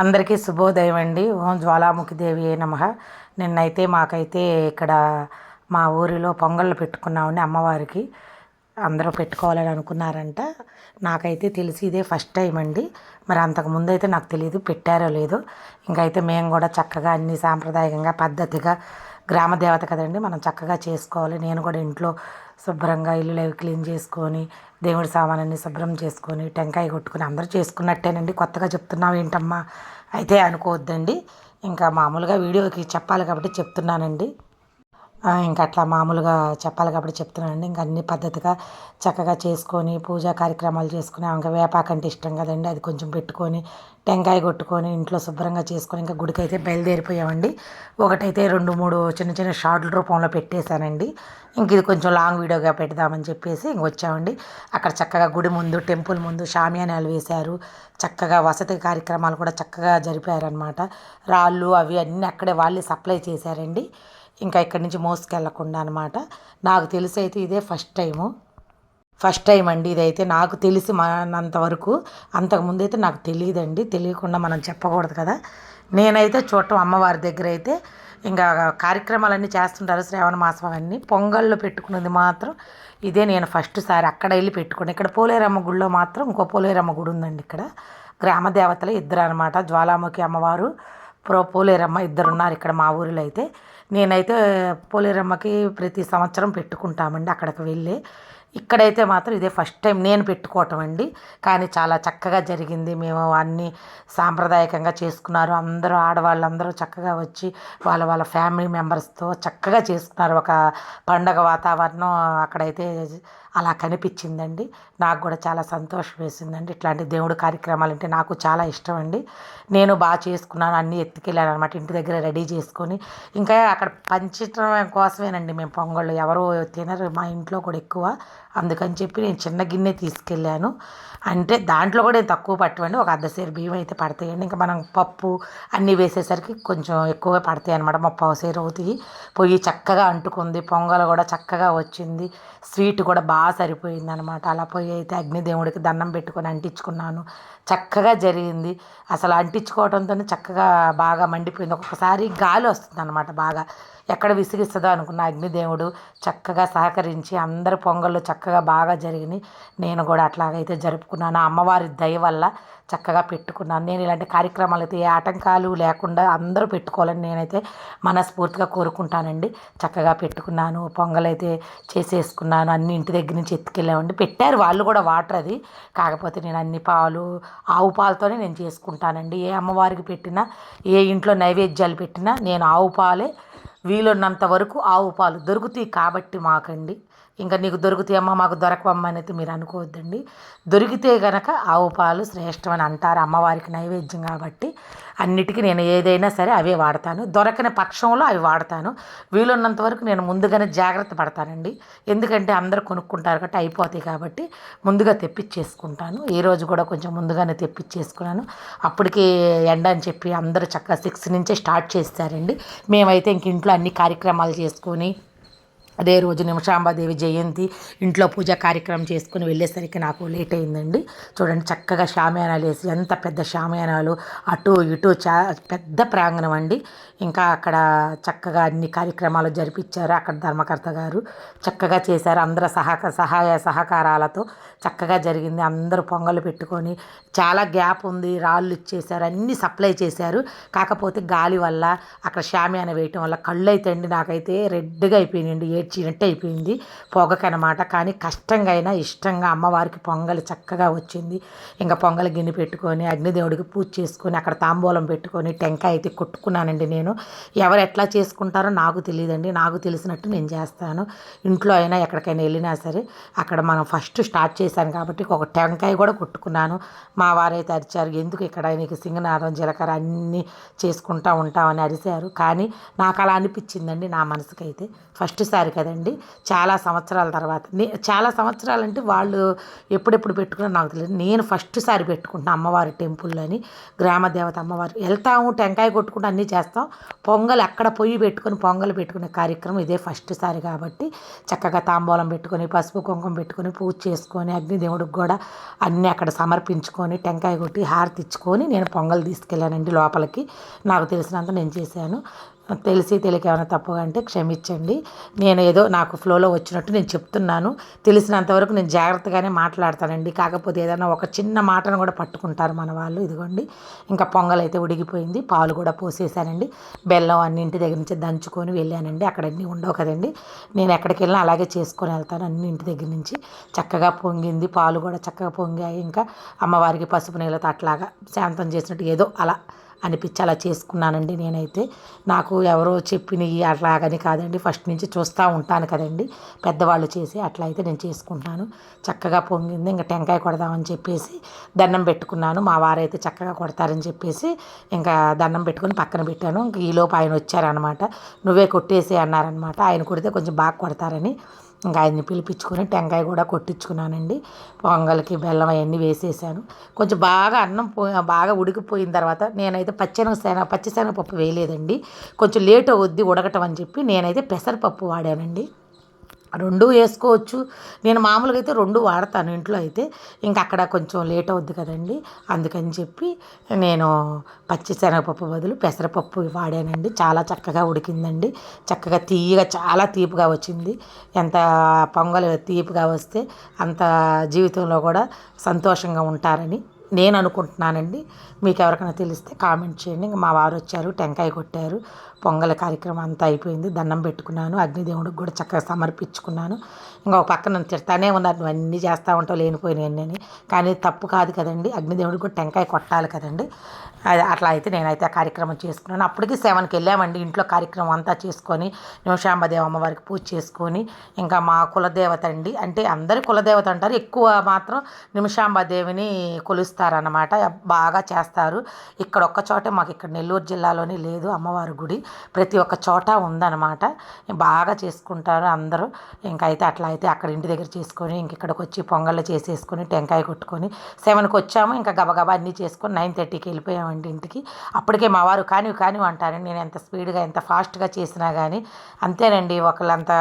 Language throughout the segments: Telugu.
అందరికీ శుభోదయం అండి. ఓం జ్వాలాముఖి దేవి నమః. నిన్నైతే మాకైతే ఇక్కడ మా ఊరిలో పొంగళ్ళు పెట్టుకున్నామండి అమ్మవారికి. అందరూ పెట్టుకోవాలని అనుకున్నారంట. నాకైతే తెలిసి ఇదే ఫస్ట్ టైం అండి. మరి అంతకుముందు అయితే నాకు తెలియదు పెట్టారో లేదో. ఇంకైతే మేము కూడా చక్కగా అన్ని సాంప్రదాయకంగా పద్ధతిగా గ్రామ దేవత కదండి, మనం చక్కగా చేసుకోవాలి. నేను కూడా ఇంట్లో శుభ్రంగా ఇల్లు అవి క్లీన్ చేసుకొని దేవుడి సామానన్ని శుభ్రం చేసుకొని టెంకాయ కొట్టుకొని అందరూ చేసుకున్నట్టేనండి. కొత్తగా చెప్తున్నావు ఏంటమ్మా అయితే అనుకోవద్దండి. ఇంకా మామూలుగా వీడియోకి చెప్పాలి కాబట్టి చెప్తున్నానండి. ఇంక అట్లా మామూలుగా చెప్పాలి కాబట్టి చెప్తున్నానండి. ఇంక అన్ని పద్ధతిగా చక్కగా చేసుకొని పూజా కార్యక్రమాలు చేసుకుని, ఇంకా వేపాకంటే ఇష్టం కదండి, అది కొంచెం పెట్టుకొని టెంకాయ కొట్టుకొని ఇంట్లో శుభ్రంగా చేసుకొని ఇంకా గుడికైతే బయలుదేరిపోయామండి. ఒకటైతే 2-3 చిన్న చిన్న షార్ట్ల రూపంలో పెట్టేశానండి. ఇంక ఇది కొంచెం లాంగ్ వీడియోగా పెడదామని చెప్పేసి ఇంక వచ్చామండి. అక్కడ చక్కగా గుడి ముందు టెంపుల్ ముందు షామియానాలు వేశారు. చక్కగా వసతి కార్యక్రమాలు కూడా చక్కగా జరిపారనమాట. రాళ్ళు అవి అన్నీ అక్కడే వాళ్ళే సప్లై చేశారండి. ఇంకా ఇక్కడి నుంచి మోసుకెళ్ళకుండా అనమాట. నాకు తెలిసి అయితే ఇదే ఫస్ట్ టైం అండి ఇదైతే. నాకు తెలిసి మనంతవరకు అంతకుముందు అయితే నాకు తెలియదండి. తెలియకుండా మనం చెప్పకూడదు కదా. నేనైతే చూడటం అమ్మవారి దగ్గర అయితే ఇంకా కార్యక్రమాలన్నీ చేస్తుంటారు శ్రావణ మాసం అన్నీ. పొంగళ్ళు పెట్టుకున్నది మాత్రం ఇదే నేను ఫస్ట్ సారి అక్కడ వెళ్ళి పెట్టుకుని. ఇక్కడ పోలేరమ్మ గుడిలో మాత్రం ఇంకో పోలేరమ్మ గుడి ఉందండి. ఇక్కడ గ్రామ దేవతలు ఇద్దరు అనమాట, జ్వాలాముఖి అమ్మవారు, పోలేరమ్మ ఇద్దరున్నారు ఇక్కడ మా ఊరిలో అయితే. నేనైతే పోలేరమ్మకి ప్రతి సంవత్సరం పెట్టుకుంటామండి అక్కడికి వెళ్ళి. ఇక్కడైతే మాత్రం ఇదే ఫస్ట్ టైం నేను పెట్టుకోవటం అండి. కానీ చాలా చక్కగా జరిగింది. మేము అన్నీ సాంప్రదాయకంగా చేసుకున్నారు. అందరూ ఆడవాళ్ళందరూ చక్కగా వచ్చి వాళ్ళ వాళ్ళ ఫ్యామిలీ మెంబర్స్తో చక్కగా చేసుకున్నారు. ఒక పండగ వాతావరణం అక్కడైతే అలా కనిపించిందండి. నాకు కూడా చాలా సంతోషం వేసిందండి. ఇట్లాంటి దేవుడు కార్యక్రమాలు అంటే నాకు చాలా ఇష్టం అండి. నేను బాగా చేసుకున్నాను. అన్నీ ఎత్తుకెళ్ళాను అనమాట, ఇంటి దగ్గర రెడీ చేసుకొని. ఇంకా అక్కడ పంచడం కోసమేనండి మేము పొంగళ్ళు. ఎవరు తినరు మా ఇంట్లో కూడా ఎక్కువ. అందుకని చెప్పి నేను చిన్న గిన్నె తీసుకెళ్ళాను. అంటే దాంట్లో కూడా నేను తక్కువ పట్టవండి, ఒక అర్ధసేరు బియ్యం అయితే పడతాయండి. ఇంకా మనం పప్పు అన్నీ వేసేసరికి కొంచెం ఎక్కువగా పడతాయి అనమాట. 3/4 అవుతాయి. పొయ్యి చక్కగా అంటుకుంది, పొంగల్ కూడా చక్కగా వచ్చింది, స్వీట్ కూడా బాగా సరిపోయింది అనమాట. అలా పొయ్యి అయితే అగ్నిదేవుడికి దండం పెట్టుకొని అంటించుకున్నాను. చక్కగా జరిగింది. అసలు అంటించుకోవడంతోనే చక్కగా బాగా మండిపోయింది. ఒక్కొక్కసారి గాలి వస్తుంది అనమాట బాగా, ఎక్కడ విసిగిస్తుందో అనుకున్న అగ్నిదేవుడు చక్కగా సహకరించి అందరు పొంగళ్ళు చక్కగా బాగా జరిగినాయి. నేను కూడా అట్లాగైతే జరుపుకున్నాను. అమ్మవారి దయ వల్ల చక్కగా పెట్టుకున్నాను. నేను ఇలాంటి కార్యక్రమాలు అయితే ఏ ఆటంకాలు లేకుండా అందరూ పెట్టుకోవాలని నేనైతే మనస్ఫూర్తిగా కోరుకుంటానండి. చక్కగా పెట్టుకున్నాను, పొంగల్ అయితే చేసేసుకున్నాను. అన్ని ఇంటి దగ్గర నుంచి ఎత్తుకెళ్ళామండి. పెట్టారు వాళ్ళు కూడా వాటర్ అది. కాకపోతే నేను అన్ని పాలు, ఆవు పాలతోనే నేను చేసుకుంటానండి. ఏ అమ్మవారికి పెట్టినా, ఏ ఇంట్లో నైవేద్యాలు పెట్టినా నేను ఆవు పాలే, వీలున్నంత వరకు ఆవు పాలు దొరుకుతాయి కాబట్టి మాకండి. ఇంకా నీకు దొరుకుతాయమ్మా మాకు దొరకవమ్మా అని అయితే మీరు అనుకోవద్దండి. దొరికితే గనక ఆవు పాలు శ్రేష్టం అని అంటారు, అమ్మవారికి నైవేద్యం కాబట్టి. అన్నిటికీ నేను ఏదైనా సరే అవే వాడతాను. దొరకని పక్షంలో అవి వాడతాను. వీలున్నంత వరకు నేను ముందుగానే జాగ్రత్త పడతానండి. ఎందుకంటే అందరూ కొనుక్కుంటారు కాబట్టి అయిపోతాయి కాబట్టి ముందుగా తెప్పించేసుకుంటాను. ఈరోజు కూడా కొంచెం ముందుగానే తెప్పించేసుకున్నాను. అప్పటికి ఎండ అని చెప్పి అందరూ చక్కగా 6 నుంచే స్టార్ట్ చేస్తారండి. మేమైతే ఇంక ఇంట్లో అన్ని కార్యక్రమాలు చేసుకొని అదే రోజు నిమిషాంబాదేవి జయంతి, ఇంట్లో పూజ కార్యక్రమం చేసుకుని వెళ్ళేసరికి నాకు లేట్ అయిందండి. చూడండి చక్కగా షామియానాలు వేసి, ఎంత పెద్ద షామియానాలు, అటు ఇటు పెద్ద ప్రాంగణం అండి. ఇంకా అక్కడ చక్కగా అన్ని కార్యక్రమాలు జరిపించారు. అక్కడ ధర్మకర్త గారు చక్కగా చేశారు. అందరూ సహాయ సహకారాలతో చక్కగా జరిగింది. అందరూ పొంగలు పెట్టుకొని, చాలా గ్యాప్ ఉంది, రాళ్ళు ఇచ్చేశారు, అన్నీ సప్లై చేశారు. కాకపోతే గాలి వల్ల అక్కడ షామియాన వేయటం వల్ల కళ్ళు అయితే అండి నాకైతే రెడ్గా అయిపోయినాయండి, ఏడ్చినట్టు అయిపోయింది పొగకనమాట. కానీ కష్టంగా అయినా ఇష్టంగా అమ్మవారికి పొంగలి చక్కగా వచ్చింది. ఇంకా పొంగలి గిన్నె పెట్టుకొని అగ్నిదేవుడికి పూజ చేసుకొని అక్కడ తాంబూలం పెట్టుకొని టెంకాయ అయితే కొట్టుకున్నానండి. నేను ఎవరు ఎట్లా చేసుకుంటారో నాకు తెలియదండి, నాకు తెలిసినట్టు నేను చేస్తాను. ఇంట్లో అయినా ఎక్కడికైనా వెళ్ళినా సరే అక్కడ మనం ఫస్ట్ స్టార్ట్ చేశాను కాబట్టి ఒక టెంకాయ కూడా కొట్టుకున్నాను. మా వారైతే అరిచారు, ఎందుకు ఇక్కడ నీకు సింగనాదం జీలకర్ర అన్నీ చేసుకుంటూ ఉంటామని అరిచారు. కానీ నాకు అలా అనిపించిందండి నా మనసుకైతే. ఫస్ట్ సారి కదండి, చాలా సంవత్సరాల తర్వాత. చాలా సంవత్సరాలంటే వాళ్ళు ఎప్పుడెప్పుడు పెట్టుకున్నా నాకు తెలియదు. నేను ఫస్ట్ సారి పెట్టుకుంటున్నాను అమ్మవారి టెంపుల్లోని. గ్రామ దేవత అమ్మవారు వెళ్తాము, టెంకాయ కొట్టుకుంటూ అన్నీ చేస్తాం. పొంగల్ అక్కడ పొయ్యి పెట్టుకొని పొంగల్ పెట్టుకునే కార్యక్రమం ఇదే ఫస్ట్ సారి కాబట్టి చక్కగా తాంబూలం పెట్టుకొని పసుపు కుంకుమ పెట్టుకొని పూజ చేసుకొని అగ్నిదేవుడికి కూడా అన్నీ అక్కడ సమర్పించుకొని టెంకాయ కొట్టి హారతి ఇచ్చుకొని నేను పొంగల్ తీసుకెళ్ళానండి లోపలికి. నాకు తెలిసినంత నేను చేశాను. తెలిసి తెలియక ఏమైనా తప్పుగా అంటే క్షమించండి. నేను ఏదో నాకు ఫ్లోలో వచ్చినట్టు నేను చెప్తున్నాను. తెలిసినంత వరకు నేను జాగ్రత్తగానే మాట్లాడతానండి. కాకపోతే ఏదైనా ఒక చిన్న మాటను కూడా పట్టుకుంటారు మన వాళ్ళు. ఇదిగోండి ఇంకా పొంగల్ అయితే ఉడికిపోయింది. పాలు కూడా పోసేసానండి. బెల్లం అన్ని ఇంటి దగ్గర నుంచి దంచుకొని వెళ్ళానండి. అక్కడ అన్నీ ఉండవు కదండి. నేను ఎక్కడికి వెళ్ళినా అలాగే చేసుకొని వెళ్తాను. అన్ని ఇంటి దగ్గర నుంచి చక్కగా పొంగింది. పాలు కూడా చక్కగా పొంగాయి. ఇంకా అమ్మవారికి పసుపు నీళ్ళతో అట్లాగా శాంతం చేసినట్టు ఏదో అలా అనిపించి అలా చేసుకున్నానండి నేనైతే. నాకు ఎవరో చెప్పినవి అట్లాగని కాదండి. ఫస్ట్ నుంచి చూస్తూ ఉంటాను కదండి పెద్దవాళ్ళు చేసి. అట్లా అయితే నేను చేసుకుంటున్నాను. చక్కగా పొంగింది. ఇంకా టెంకాయ కొడదామని చెప్పేసి దండం పెట్టుకున్నాను. మా వారైతే చక్కగా కొడతారని చెప్పేసి ఇంకా దండం పెట్టుకుని పక్కన పెట్టాను. ఇంక ఈలోపు ఆయన వచ్చారనమాట. నువ్వే కొట్టేసి అన్నారనమాట. ఆయన కొడితే కొంచెం బాగా కొడతారని ఇంకా ఆయన్ని పిలిపించుకొని టెంకాయ కూడా కొట్టించుకున్నానండి. పొంగల్కి బెల్లం అవన్నీ వేసేసాను. కొంచెం బాగా అన్నం బాగా ఉడికిపోయిన తర్వాత నేనైతే పచ్చిశనగపప్పు వేయలేదండి. కొంచెం లేట్ అవుద్ది ఉడకటం అని చెప్పి నేనైతే పెసరపప్పు వాడానండి. రెండు వేసుకోవచ్చు. నేను మామూలుగా అయితే రెండు వాడతాను ఇంట్లో అయితే. ఇంక అక్కడ కొంచెం లేట్ అవుద్ది కదండి. అందుకని చెప్పి నేను పచ్చిశనగపప్పు బదులు పెసరపప్పు వాడానండి. చాలా చక్కగా ఉడికిందండి. చక్కగా తీయగా చాలా తీపిగా వచ్చింది. ఎంత పొంగల్ తీపిగా వస్తే అంత జీవితంలో కూడా సంతోషంగా ఉంటారని నేను అనుకుంటున్నానండి. మీకు ఎవరికైనా తెలిస్తే కామెంట్ చేయండి. ఇంక మా వారు వచ్చారు, టెంకాయ కొట్టారు. పొంగల్ కార్యక్రమం అంతా అయిపోయింది. దండం పెట్టుకున్నాను. అగ్నిదేవుడికి కూడా చక్కగా సమర్పించుకున్నాను. ఇంకా ఒక పక్కన నన్ను తిడతానే ఉన్నారు, నువ్వు అన్నీ చేస్తూ ఉంటావు లేనిపోయినవన్నీ. కానీ తప్పు కాదు కదండి. అగ్నిదేవుడికి కూడా టెంకాయ కొట్టాలి కదండి. అది అట్లా అయితే నేనైతే ఆ కార్యక్రమం చేసుకున్నాను. అప్పటికి 7కి వెళ్ళామండి. ఇంట్లో కార్యక్రమం అంతా చేసుకొని నిమిషాంబదేవి అమ్మవారికి పూజ చేసుకొని ఇంకా మా కులదేవత అండి, అంటే అందరి కులదేవత అంటారు, ఎక్కువ మాత్రం నిమిషాంబదేవిని కొలుస్తారన్నమాట. బాగా చేస్తారు. ఇక్కడ ఒక్క చోటే మాకు ఇక్కడ నెల్లూరు జిల్లాలోనే లేదు అమ్మవారి గుడి. ప్రతి ఒక్క చోట ఉందన్నమాట. బాగా చేసుకుంటారు అందరూ. ఇంకా అయితే అట్లా అయితే అక్కడ ఇంటి దగ్గర చేసుకొని ఇంక ఇక్కడికి వచ్చి పొంగళ్ళు చేసేసుకొని టెంకాయ కొట్టుకొని 7కి వచ్చాము. ఇంకా గబగబా అన్నీ చేసుకొని 9:30కి వెళ్ళిపోయామండి ఇంటికి. అప్పటికే మా వారు కానివి అంటారండి. నేను ఎంత స్పీడ్గా ఎంత ఫాస్ట్గా చేసినా కానీ అంతేనండి. ఒకళ్ళంత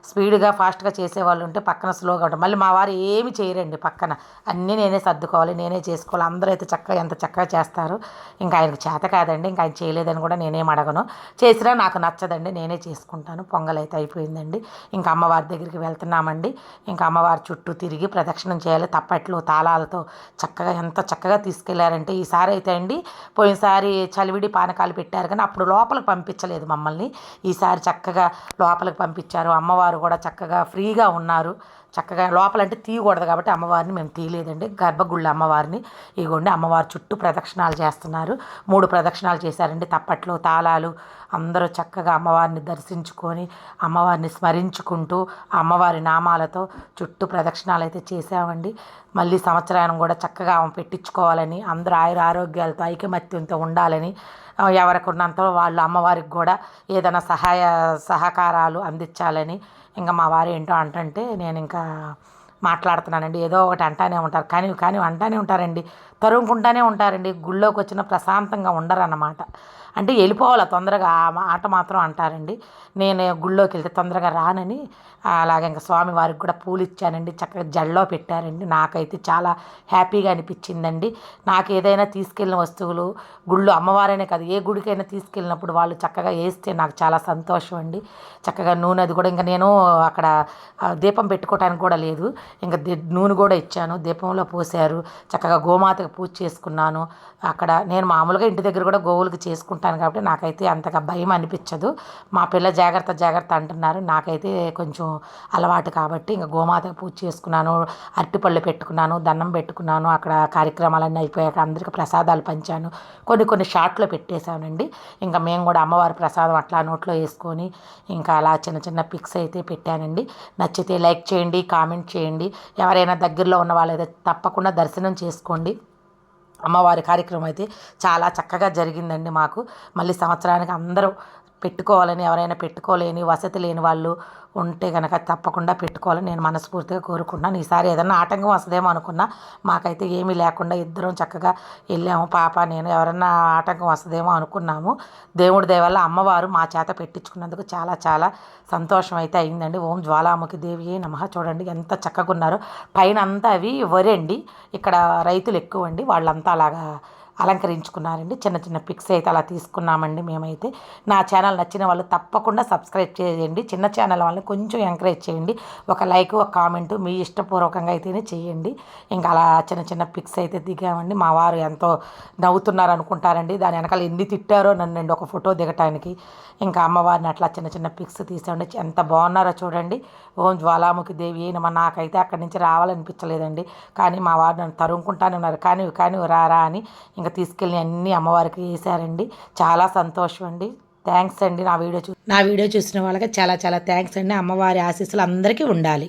స్పీడ్గా ఫాస్ట్గా చేసేవాళ్ళు ఉంటే పక్కన స్లోగా ఉంటాం. మళ్ళీ మా వారు ఏమి చేయరండి పక్కన. అన్నీ నేనే సర్దుకోవాలి, నేనే చేసుకోవాలి. అందరూ అయితే చక్కగా ఎంత చక్కగా చేస్తారు. ఇంకా ఆయనకు చేత కాదండి. ఇంకా ఆయన చేయలేదని కూడా నేనేం అడగను. చేసినా నాకు నచ్చదండి, నేనే చేసుకుంటాను. పొంగల్ అయితే అయిపోయిందండి. ఇంకా అమ్మవారి దగ్గరికి వెళ్తున్నామండి. ఇంకా అమ్మవారి చుట్టూ తిరిగి ప్రదక్షిణం చేయాలి. తప్పట్లు తాళాలతో చక్కగా ఎంత చక్కగా తీసుకెళ్లారంటే ఈసారి అయితే అండి, పోయినసారి చలివిడి పానకాలు పెట్టారు కానీ అప్పుడు లోపలికి పంపించలేదు మమ్మల్ని. ఈసారి చక్కగా లోపలికి పంపించారు. అమ్మవారు కూడా చక్కగా ఫ్రీగా ఉన్నారు. చక్కగా లోపలంటే తీయకూడదు కాబట్టి అమ్మవారిని మేము తీయలేదండి. గర్భగుళ్ళ అమ్మవారిని ఇగోండి అమ్మవారి చుట్టూ ప్రదక్షిణాలు చేస్తున్నారు. 3 ప్రదక్షిణాలు చేశారండి. తప్పట్లు తాళాలు అందరూ చక్కగా అమ్మవారిని దర్శించుకొని అమ్మవారిని స్మరించుకుంటూ అమ్మవారి నామాలతో చుట్టూ ప్రదక్షిణాలు అయితే చేసామండి. మళ్ళీ సంవత్సరాన్ని కూడా చక్కగా ఆమె పెట్టించుకోవాలని, అందరూ ఆరోగ్యాలతో ఐకమత్యంతో ఉండాలని, ఎవరికి ఉన్నంత వాళ్ళు అమ్మవారికి కూడా ఏదైనా సహకారాలు అందించాలని ఇంకా మా వారు ఏంటో అంటుంటే నేను ఇంకా మాట్లాడుతున్నానండి. ఏదో ఒకటి అంటానే ఉంటారు. కానీ అంటానే ఉంటారండి. తరుముకుంటానే ఉంటారండి. గుళ్ళోకి వచ్చిన ప్రశాంతంగా ఉండరన్నమాట. అంటే వెళ్ళిపోవాలి తొందరగా ఆ మాట మాత్రం అంటారండి. నేను గుళ్ళోకి వెళ్తే తొందరగా రానని అలాగే ఇంకా స్వామివారికి కూడా పూలు ఇచ్చానండి. చక్కగా జడలో పెట్టారండి. నాకైతే చాలా హ్యాపీగా అనిపించిందండి. నాకు ఏదైనా తీసుకెళ్ళిన వస్తువులు గుళ్ళు అమ్మవారైనా కాదు ఏ గుడికైనా తీసుకెళ్ళినప్పుడు వాళ్ళు చక్కగా వేస్తే నాకు చాలా సంతోషం అండి. చక్కగా నూనె అది కూడా ఇంకా నేను అక్కడ దీపం పెట్టుకోవటానికి కూడా లేదు. ఇంకా నూనె కూడా ఇచ్చాను. దీపంలో పోసారు. చక్కగా గోమాతకు పూజ చేసుకున్నాను. అక్కడ నేను మామూలుగా ఇంటి దగ్గర కూడా గోవులకి చేసుకుంటాను కాబట్టి నాకైతే అంతగా భయం అనిపించదు. మా పిల్ల జాగ్రత్త అంటున్నారు. నాకైతే కొంచెం అలవాటు కాబట్టి ఇంకా గోమాతకు పూజ చేసుకున్నాను. అరటిపళ్ళు పెట్టుకున్నాను, దండం పెట్టుకున్నాను. అక్కడ కార్యక్రమాలన్నీ అయిపోయాక అందరికీ ప్రసాదాలు పంచాను. కొన్ని షార్ట్లో పెట్టేశానండి. ఇంకా మేము కూడా అమ్మవారి ప్రసాదం అట్లా నోట్లో వేసుకొని ఇంకా అలా చిన్న పిక్స్ అయితే పెట్టానండి. నచ్చితే లైక్ చేయండి, కామెంట్ చేయండి. ఎవరైనా దగ్గరలో ఉన్న వాళ్ళైతే తప్పకుండా దర్శనం చేసుకోండి. అమ్మవారి కార్యక్రమం అయితే చాలా చక్కగా జరిగిందండి మాకు. మళ్ళీ సంవత్సరానికి అందరూ పెట్టుకోవాలని, ఎవరైనా పెట్టుకోలేని వసతి లేని వాళ్ళు ఉంటే కనుక తప్పకుండా పెట్టుకోవాలని నేను మనస్ఫూర్తిగా కోరుకుంటున్నాను. ఈసారి ఏదన్నా ఆటంకం వస్తుందేమో అనుకున్నా, మాకైతే ఏమీ లేకుండా ఇద్దరం చక్కగా వెళ్ళాము. పాప నేను ఎవరన్నా ఆటంకం వస్తుందేమో అనుకున్నాము. దేవుడి దయ వల్ల అమ్మవారు మా చేత పెట్టించుకున్నందుకు చాలా చాలా సంతోషం అయితే అయిందండి. ఓం జ్వాలాముఖి దేవియే నమః. చూడండి ఎంత చక్కగా ఉన్నారో. పైన అంతా అవి వరి అండి. ఇక్కడ రైతులు ఎక్కువ అండి, వాళ్ళంతా అలాగా అలంకరించుకున్నారండి. చిన్న చిన్న పిక్స్ అయితే అలా తీసుకున్నామండి మేమైతే. నా ఛానల్ నచ్చిన వాళ్ళు తప్పకుండా సబ్స్క్రైబ్ చేయండి. చిన్న ఛానల్ వాళ్ళని కొంచెం ఎంకరేజ్ చేయండి. ఒక లైక్, ఒక కామెంట్ మీ ఇష్టపూర్వకంగా అయితేనే చేయండి. ఇంకా అలా చిన్న చిన్న పిక్స్ అయితే దిగామండి. మా వారు ఎంతో నవ్వుతున్నారు అనుకుంటారండి, దాని వెనకాల ఎన్ని తిట్టారో నన్ను ఒక ఫోటో దిగటానికి. ఇంకా అమ్మవారిని అట్లా చిన్న చిన్న పిక్స్ తీసామండి. ఎంత బాగున్నారో చూడండి. ఓం జ్వాలాముఖి దేవి అయినమా. నాకైతే అక్కడి నుంచి రావాలనిపించలేదండి, కానీ మా వారు నన్ను తరుముకుంటానే ఉన్నారు. కానీ రారా అని ఇంకా తీసుకెళ్ళి అన్నీ అమ్మవారికి వేసారండి. చాలా సంతోషం అండి. థ్యాంక్స్ అండి. నా వీడియో చూసిన వాళ్ళకి చాలా చాలా థ్యాంక్స్ అండి. అమ్మవారి ఆశీస్సులు అందరికీ ఉండాలి.